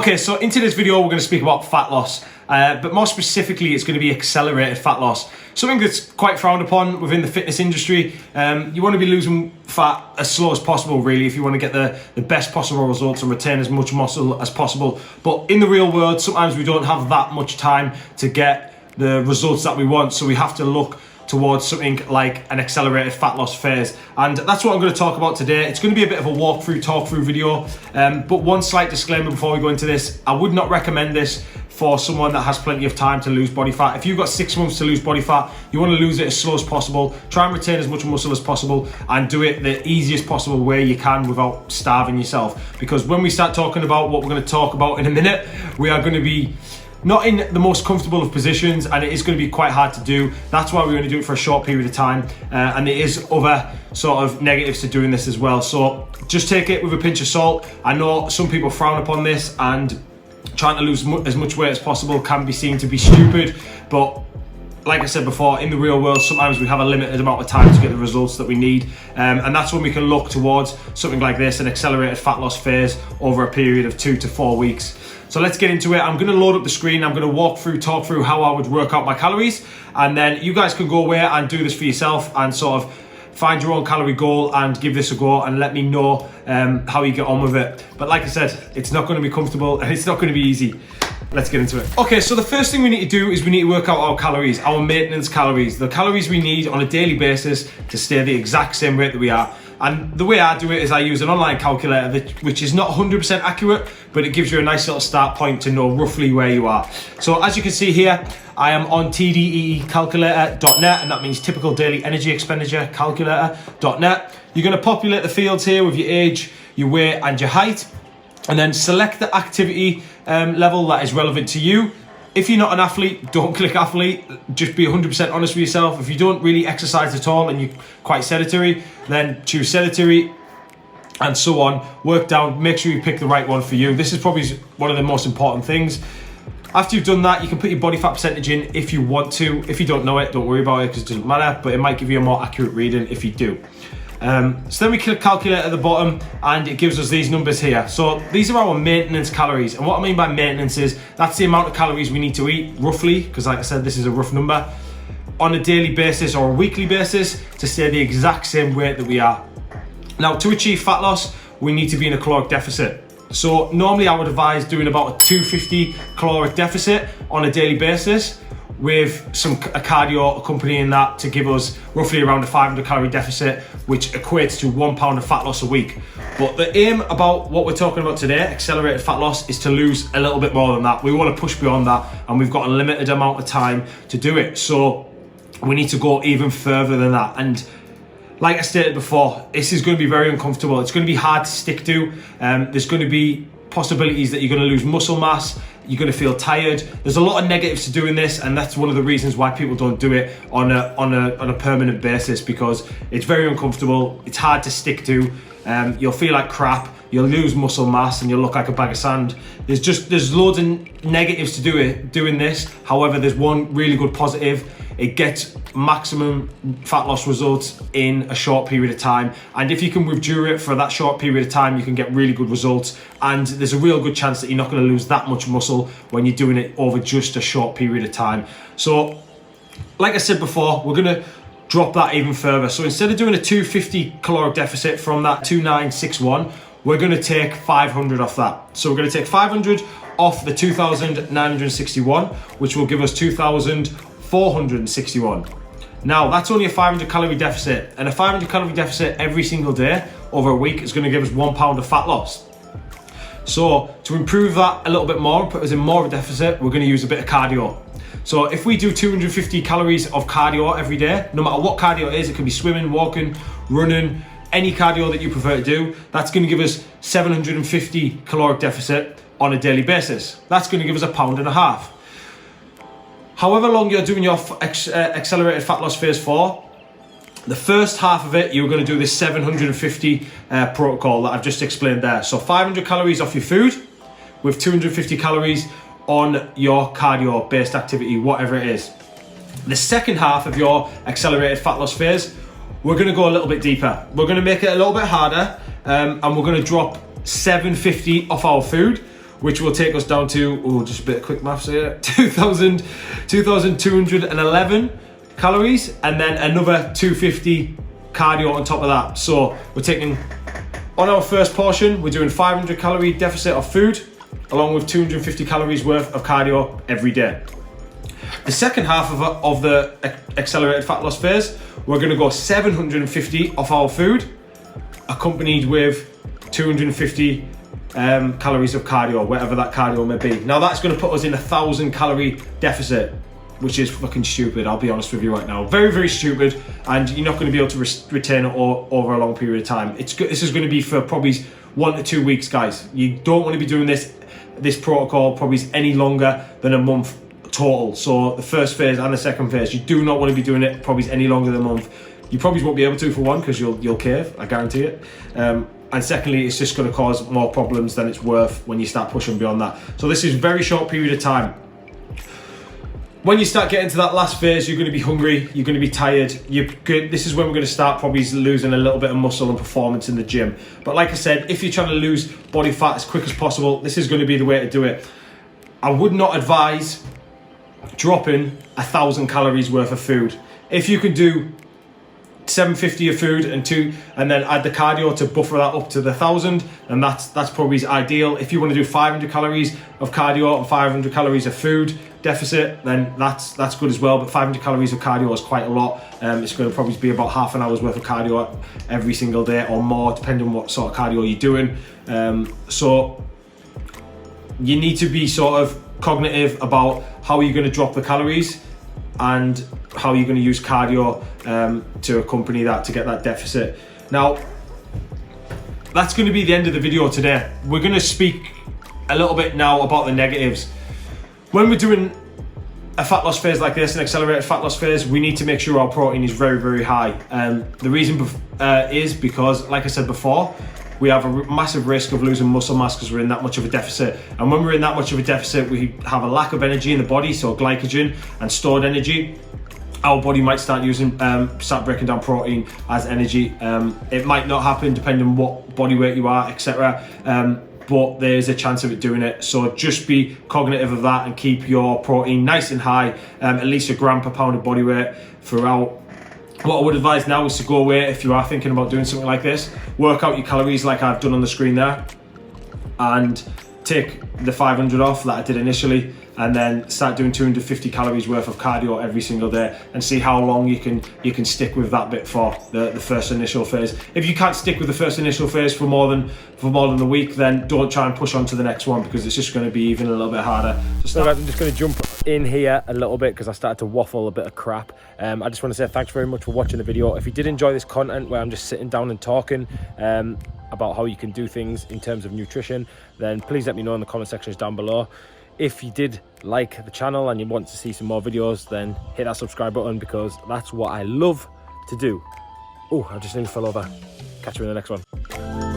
Okay, so in today's video, we're going to speak about fat loss, but more specifically, it's going to be accelerated fat loss. Something that's quite frowned upon within the fitness industry. You want to be losing fat as slow as possible, really, if you want to get the best possible results and retain as much muscle as possible. But in the real world, sometimes we don't have that much time to get the results that we want, so we have to look towards something like an accelerated fat loss phase, and that's what I'm going to talk about today. It's going to be a bit of a walkthrough, talk through video, but one slight disclaimer before we go into this: I would not recommend this for someone that has plenty of time to lose body fat. If you've got 6 months to lose body fat, you want to lose it as slow as possible, try and retain as much muscle as possible, and do it the easiest possible way you can without starving yourself. Because when we start talking about what we're going to talk about in a minute, we are going to be not in the most comfortable of positions, and it is going to be quite hard to do. That's why we're going to do it for a short period of time, and there is other sort of negatives to doing this as well. So just take it with a pinch of salt. I know some people frown upon this, and trying to lose as much weight as possible can be seen to be stupid, but like I said before, in the real world, sometimes we have a limited amount of time to get the results that we need, and that's when we can look towards something like this, an accelerated fat loss phase over a period of 2 to 4 weeks. So let's get into it. I'm going to load up the screen. I'm going to walk through, talk through how I would work out my calories, and then you guys can go away and do this for yourself and sort of find your own calorie goal and give this a go and let me know how you get on with it. But like I said, it's not going to be comfortable and it's not going to be easy. Let's get into it. Okay, so the first thing we need to do is we need to work out our calories, our maintenance calories, the calories we need on a daily basis to stay the exact same weight that we are. And the way I do it is I use an online calculator, which is not 100% accurate, but it gives you a nice little start point to know roughly where you are. So as you can see here, I am on tdecalculator.net, and that means typical daily energy expenditure calculator.net. You're going to populate the fields here with your age, your weight, and your height, and then select the activity level that is relevant to you. If you're not an athlete, don't click athlete. Just be 100% honest with yourself. If you don't really exercise at all and you're quite sedentary, then choose sedentary, and so on. Work down, make sure you pick the right one for you. This is probably one of the most important things. After you've done that, you can put your body fat percentage in if you want to. If you don't know it, don't worry about it because it doesn't matter, but it might give you a more accurate reading if you do. So then we click calculate at the bottom, and it gives us these numbers here. So these are our maintenance calories, and what I mean by maintenance is that's the amount of calories we need to eat roughly, because like I said, this is a rough number, on a daily basis or a weekly basis to stay the exact same weight that we are. Now, to achieve fat loss, we need to be in a caloric deficit. So normally I would advise doing about a 250 caloric deficit on a daily basis, with a cardio accompanying that to give us roughly around a 500 calorie deficit, which equates to 1 pound of fat loss a week. But the aim about what we're talking about today, accelerated fat loss, is to lose a little bit more than that. We want to push beyond that, and we've got a limited amount of time to do it. So we need to go even further than that. And like I stated before, this is going to be very uncomfortable. It's going to be hard to stick to. There's going to be possibilities that you're going to lose muscle mass. You're going to feel tired. There's a lot of negatives to doing this, and that's one of the reasons why people don't do it on a permanent basis, because it's very uncomfortable. It's hard to stick to. You'll feel like crap. You'll lose muscle mass, and you'll look like a bag of sand. There's loads of negatives to doing this. However, there's one really good positive. It gets maximum fat loss results in a short period of time, and if you can withdraw it for that short period of time, you can get really good results, and there's a real good chance that you're not going to lose that much muscle when you're doing it over just a short period of time. So like I said before, we're going to drop that even further. So instead of doing a 250 caloric deficit from that 2961, we're going to take 500 off that. So we're going to take 500 off the 2961, which will give us 2461. Now, that's only a 500 calorie deficit, and a 500 calorie deficit every single day over a week is going to give us 1 pound of fat loss. So to improve that a little bit more, put us in more of a deficit, we're going to use a bit of cardio. So if we do 250 calories of cardio every day, no matter what cardio it is, it could be swimming, walking, running, any cardio that you prefer to do, that's going to give us 750 caloric deficit on a daily basis. That's going to give us £1.5 pounds. However long you're doing your accelerated fat loss phase for, the first half of it, you're going to do this 750 protocol that I've just explained there. So 500 calories off your food with 250 calories on your cardio-based activity, whatever it is. The second half of your accelerated fat loss phase, we're going to go a little bit deeper. We're going to make it a little bit harder, and we're going to drop 750 off our food which will take us down to, oh, just a bit of quick maths here, 2,211 calories, and then another 250 cardio on top of that. So we're taking, on our first portion, we're doing 500 calorie deficit of food, along with 250 calories worth of cardio every day. The second half of the accelerated fat loss phase, we're going to go 750 off our food, accompanied with 250 calories of cardio, whatever that cardio may be. Now that's going to put us in 1,000 calorie deficit, which is fucking stupid, I'll be honest with you right now. Very, very stupid, and you're not going to be able to retain it over a long period of time. This is going to be for probably 1 to 2 weeks, guys. You don't want to be doing this protocol probably any longer than a month total. So the first phase and the second phase, you do not want to be doing it probably any longer than a month. You probably won't be able to, for one, because you'll cave, I guarantee it. And secondly, it's just going to cause more problems than it's worth when you start pushing beyond that. So this is a very short period of time. When you start getting to that last phase, you're going to be hungry, you're going to be tired. This is when we're going to start probably losing a little bit of muscle and performance in the gym. But like I said, if you're trying to lose body fat as quick as possible, this is going to be the way to do it. I would not advise dropping 1,000 calories worth of food. If you can do 750 of food and then add the cardio to buffer that up to the 1,000, and that's probably ideal. If you want to do 500 calories of cardio and 500 calories of food deficit, then that's good as well. But 500 calories of cardio is quite a lot. It's going to probably be about half an hour's worth of cardio every single day or more, depending on what sort of cardio you're doing. So you need to be sort of cognitive about how you're going to drop the calories and how you're going to use cardio to accompany that, to get that deficit. Now, that's going to be the end of the video today. We're going to speak a little bit now about the negatives. When we're doing a fat loss phase like this, an accelerated fat loss phase, we need to make sure our protein is very, very high. The reason is because, like I said before, we have a massive risk of losing muscle mass because we're in that much of a deficit. And when we're in that much of a deficit, we have a lack of energy in the body, so glycogen and stored energy. Our body might start breaking down protein as energy. It might not happen depending on what body weight you are, etc. But there's a chance of it doing it. So just be cognitive of that and keep your protein nice and high, at least a gram per pound of body weight throughout. What I would advise now is to go away, if you are thinking about doing something like this, work out your calories like I've done on the screen there, and take the 500 off that I did initially, and then start doing 250 calories worth of cardio every single day, and see how long you can stick with that bit for the first initial phase. If you can't stick with the first initial phase for more than a week, then don't try and push on to the next one, because it's just going to be even a little bit harder. So guys, I'm just going to jump in here a little bit because I started to waffle a bit of crap. I just want to say thanks very much for watching the video. If you did enjoy this content where I'm just sitting down and talking about how you can do things in terms of nutrition, then please let me know in the comment sections down below. If you did like the channel and you want to see some more videos, then hit that subscribe button, because that's what I love to do. Oh, I just nearly fell over. Catch you in the next one.